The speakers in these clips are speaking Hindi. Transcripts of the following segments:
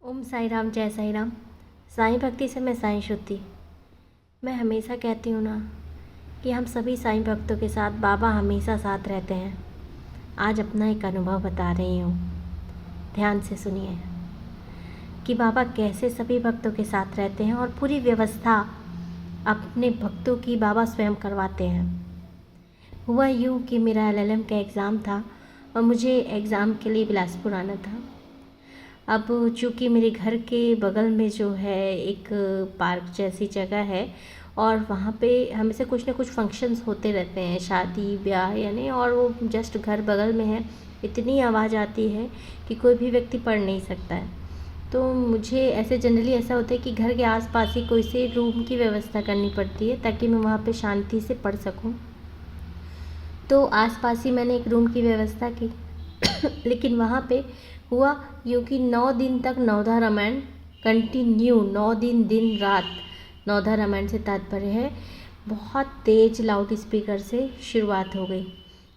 ओम साई राम, जय साई राम। साईं भक्ति से मैं साईं श्रुति। मैं हमेशा कहती हूँ ना कि हम सभी साईं भक्तों के साथ बाबा हमेशा साथ रहते हैं। आज अपना एक अनुभव बता रही हूँ, ध्यान से सुनिए कि बाबा कैसे सभी भक्तों के साथ रहते हैं और पूरी व्यवस्था अपने भक्तों की बाबा स्वयं करवाते हैं। हुआ यूँ कि मेरा एलएलएम का एग्ज़ाम था और मुझे एग्ज़ाम के लिए बिलासपुर आना था। अब चूँकि मेरे घर के बगल में जो है एक पार्क जैसी जगह है और वहाँ पे हमेशा कुछ ना कुछ फंक्शंस होते रहते हैं, शादी ब्याह यानी, और वो जस्ट घर बगल में है। इतनी आवाज़ आती है कि कोई भी व्यक्ति पढ़ नहीं सकता है। तो मुझे ऐसे जनरली ऐसा होता है कि घर के आसपास ही कोई से रूम की व्यवस्था करनी पड़ती है ताकि मैं वहाँ पे शांति से पढ़ सकूँ। तो आसपास ही मैंने एक रूम की व्यवस्था की लेकिन वहाँ पे हुआ यूँ कि 9 दिन तक नवधा रामायण कंटिन्यू, 9 दिन दिन रात नवधा रामायण से तात्पर्य है बहुत तेज़ लाउड स्पीकर से शुरुआत हो गई।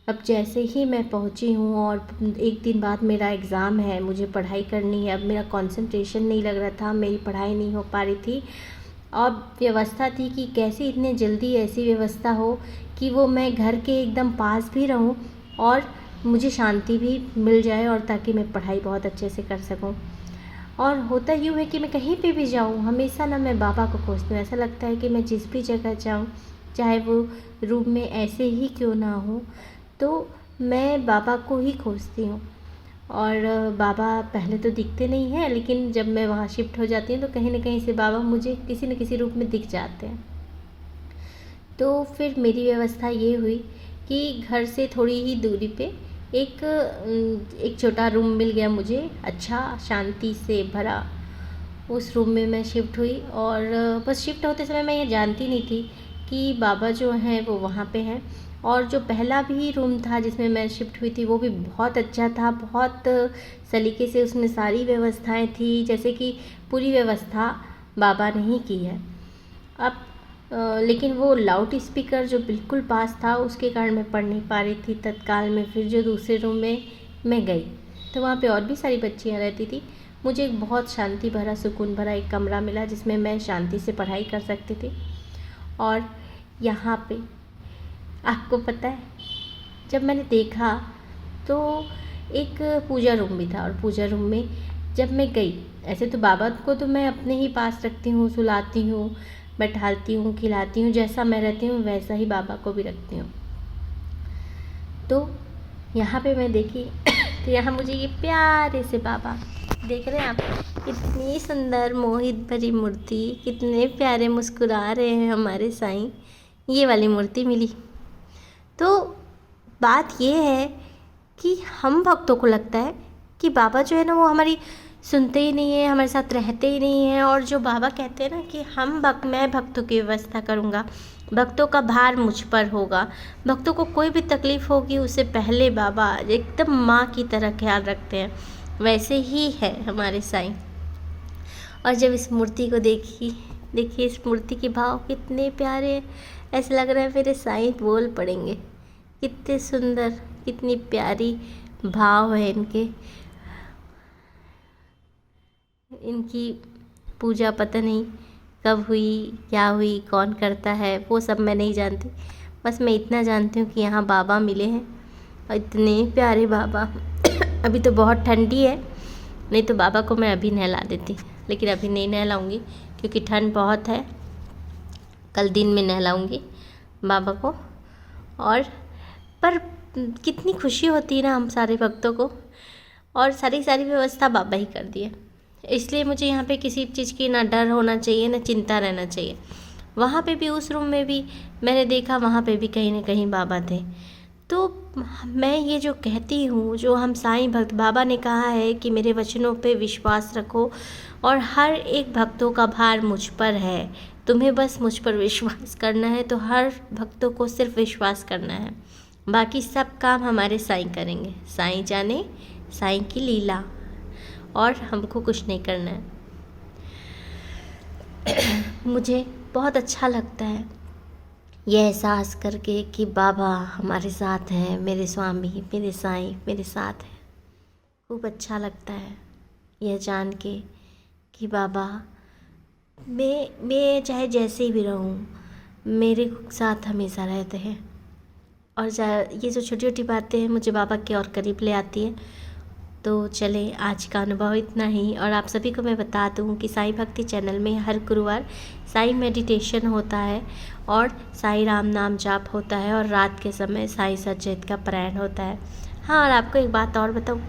अब जैसे ही मैं पहुंची हूं और एक दिन बाद मेरा एग्ज़ाम है, मुझे पढ़ाई करनी है। अब मेरा कंसंट्रेशन नहीं लग रहा था, मेरी पढ़ाई नहीं हो पा रही थी और व्यवस्था थी कि कैसे इतने जल्दी ऐसी व्यवस्था हो कि वो मैं घर के एकदम पास भी रहूं और मुझे शांति भी मिल जाए और ताकि मैं पढ़ाई बहुत अच्छे से कर सकूं। और होता यूँ है कि मैं कहीं पे भी जाऊँ हमेशा ना मैं बाबा को खोजती हूँ। ऐसा लगता है कि मैं जिस भी जगह जाऊँ, चाहे वो रूम में ऐसे ही क्यों ना हो, तो मैं बाबा को ही खोजती हूँ। और बाबा पहले तो दिखते नहीं हैं, लेकिन जब मैं वहाँ शिफ्ट हो जाती हूँ तो कहीं ना कहीं से बाबा मुझे किसी न किसी रूप में दिख जाते हैं। तो फिर मेरी व्यवस्था ये हुई कि घर से थोड़ी ही दूरी पे एक छोटा रूम मिल गया मुझे, अच्छा शांति से भरा। उस रूम में मैं शिफ्ट हुई और बस शिफ्ट होते समय मैं ये जानती नहीं थी कि बाबा जो हैं वो वहाँ पे हैं। और जो पहला भी रूम था जिसमें मैं शिफ्ट हुई थी वो भी बहुत अच्छा था, बहुत सलीके से उसमें सारी व्यवस्थाएं थी, जैसे कि पूरी व्यवस्था बाबा ने ही की है। अब लेकिन वो लाउड स्पीकर जो बिल्कुल पास था उसके कारण मैं पढ़ नहीं पा रही थी तत्काल में। फिर जो दूसरे रूम में मैं गई तो वहाँ पे और भी सारी बच्चियाँ रहती थी। मुझे एक बहुत शांति भरा, सुकून भरा एक कमरा मिला जिसमें मैं शांति से पढ़ाई कर सकती थी। और यहाँ पे आपको पता है, जब मैंने देखा तो एक पूजा रूम भी था और पूजा रूम में जब मैं गई, ऐसे तो बाबा को तो मैं अपने ही पास रखती हूँ, सुलाती हूँ, बैठालती हूँ, खिलाती हूँ, जैसा मैं रहती हूँ वैसा ही बाबा को भी रखती हूँ। तो यहाँ पे मैं देखी तो यहाँ मुझे ये प्यारे से बाबा देख रहे हैं आप, इतनी सुंदर मोहित भरी मूर्ति, कितने प्यारे मुस्कुरा रहे हैं हमारे साईं, ये वाली मूर्ति मिली। तो बात ये है कि हम भक्तों को लगता है कि बाबा जो है ना वो हमारी सुनते ही नहीं है, हमारे साथ रहते ही नहीं हैं। और जो बाबा कहते हैं ना कि मैं भक्तों की व्यवस्था करूँगा, भक्तों का भार मुझ पर होगा, भक्तों को कोई भी तकलीफ़ होगी उससे पहले बाबा एकदम माँ की तरह ख्याल रखते हैं, वैसे ही है हमारे साईं। और जब इस मूर्ति को देखिए इस मूर्ति के भाव कितने प्यारे, ऐसा लग रहा है मेरे साईं बोल पड़ेंगे। कितने सुंदर, कितनी प्यारी भाव है इनकी पूजा पता नहीं कब हुई, क्या हुई, कौन करता है, वो सब मैं नहीं जानती। बस मैं इतना जानती हूँ कि यहाँ बाबा मिले हैं और इतने प्यारे बाबा। अभी तो बहुत ठंडी है, नहीं तो बाबा को मैं अभी नहला देती, लेकिन अभी नहीं नहलाऊँगी क्योंकि ठंड बहुत है। कल दिन में नहलाऊँगी बाबा को। और पर कितनी खुशी होती है ना हम सारे भक्तों को, और सारी व्यवस्था बाबा ही कर दी है। इसलिए मुझे यहाँ पे किसी चीज़ की ना डर होना चाहिए ना चिंता रहना चाहिए। वहाँ पे भी, उस रूम में भी मैंने देखा, वहाँ पे भी कहीं ना कहीं बाबा थे। तो मैं ये जो कहती हूँ, जो हम साईं भक्त, बाबा ने कहा है कि मेरे वचनों पे विश्वास रखो और हर एक भक्तों का भार मुझ पर है, तुम्हें बस मुझ पर विश्वास करना है। तो हर भक्तों को सिर्फ विश्वास करना है, बाकी सब काम हमारे साईं करेंगे। साईं जाने साईं की लीला, और हमको कुछ नहीं करना है। मुझे बहुत अच्छा लगता है ये एहसास करके कि बाबा हमारे साथ हैं, मेरे स्वामी, मेरे साईं मेरे साथ हैं। खूब अच्छा लगता है यह जान के कि बाबा मैं चाहे जैसे भी रहूँ, मेरे साथ हमेशा रहते हैं। और ये जो छोटी छोटी बातें हैं मुझे बाबा के और करीब ले आती है। तो चले, आज का अनुभव इतना ही। और आप सभी को मैं बता दूं कि साईं भक्ति चैनल में हर गुरुवार साईं मेडिटेशन होता है और साईं राम नाम जाप होता है और रात के समय साईं सच्चित का पारायण होता है। हाँ, और आपको एक बात और बताऊं,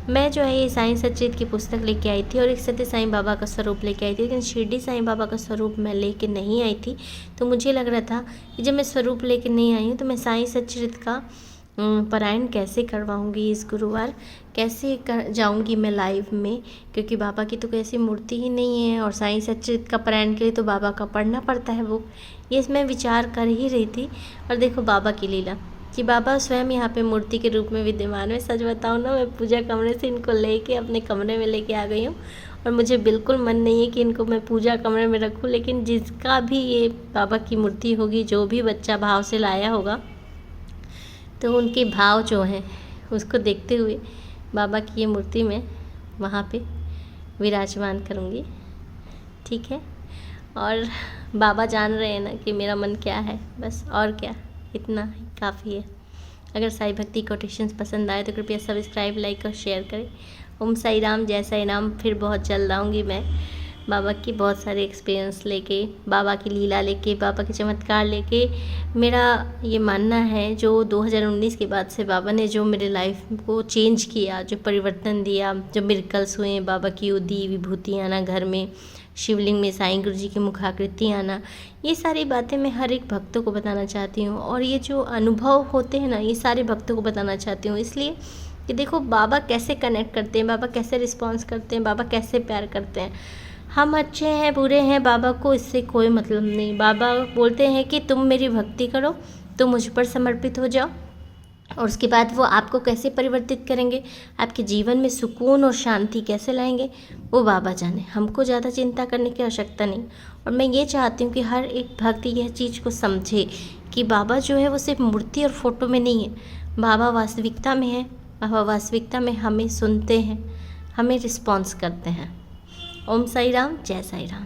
मैं जो है ये साईं सच्चित की पुस्तक लेके आई थी और एक सत्य साईं बाबा का स्वरूप लेके आई थी, लेकिन शिरडी साईं बाबा का स्वरूप मैं लेके नहीं आई थी। तो मुझे लग रहा था कि जब मैं स्वरूप लेके नहीं आई हूँ तो मैं साईं सच्चित का पारायण कैसे करवाऊँगी इस गुरुवार, कैसे कर जाऊँगी मैं लाइव में, क्योंकि बाबा की तो कैसी मूर्ति ही नहीं है और साईं सच्चित का पारायण के लिए तो बाबा का पढ़ना पड़ता है बुक। ये मैं विचार कर ही रही थी और देखो बाबा की लीला कि बाबा स्वयं यहाँ पे मूर्ति के रूप में विद्यमान है। सच बताऊँ ना, मैं पूजा कमरे से इनको लेके अपने कमरे में लेके आ गई हूँ और मुझे बिल्कुल मन नहीं है कि इनको मैं पूजा कमरे में रखूँ, लेकिन जिसका भी ये बाबा की मूर्ति होगी, जो भी बच्चा भाव से लाया होगा, तो उनके भाव जो हैं उसको देखते हुए बाबा की ये मूर्ति मैं वहाँ पे विराजमान करूँगी। ठीक है, और बाबा जान रहे हैं ना कि मेरा मन क्या है, बस और क्या, इतना ही काफ़ी है। अगर साईं भक्ति कोटेशंस पसंद आए तो कृपया सब्सक्राइब, लाइक और शेयर करें। ओम साई राम, जय साई राम। फिर बहुत जल्द आऊँगी मैं बाबा की बहुत सारे एक्सपीरियंस लेके, बाबा की लीला लेके, बाबा के चमत्कार लेके। मेरा ये मानना है जो 2019 के बाद से बाबा ने जो मेरे लाइफ को चेंज किया, जो परिवर्तन दिया, जो मिरेकल्स हुए, बाबा की उदी विभूति आना घर में, शिवलिंग में साईं गुरु जी की मुखाकृति आना, ये सारी बातें मैं हर एक भक्तों को बताना चाहती हूँ। और ये जो अनुभव होते हैं ना, ये सारे भक्तों को बताना चाहती हूँ, इसलिए कि देखो बाबा कैसे कनेक्ट करते हैं, बाबा कैसे रिस्पॉन्स करते हैं, बाबा कैसे प्यार करते हैं। हम अच्छे हैं बुरे हैं, बाबा को इससे कोई मतलब नहीं। बाबा बोलते हैं कि तुम मेरी भक्ति करो, तुम मुझ पर समर्पित हो जाओ, और उसके बाद वो आपको कैसे परिवर्तित करेंगे, आपके जीवन में सुकून और शांति कैसे लाएंगे, वो बाबा जाने। हमको ज़्यादा चिंता करने की आवश्यकता नहीं। और मैं ये चाहती हूँ कि हर एक भक्त यह चीज़ को समझे कि बाबा जो है वो सिर्फ मूर्ति और फोटो में नहीं है, बाबा वास्तविकता में है। बाबा वास्तविकता में हमें सुनते हैं, हमें रिस्पॉन्स करते हैं। ओम साई राम, जय साई राम।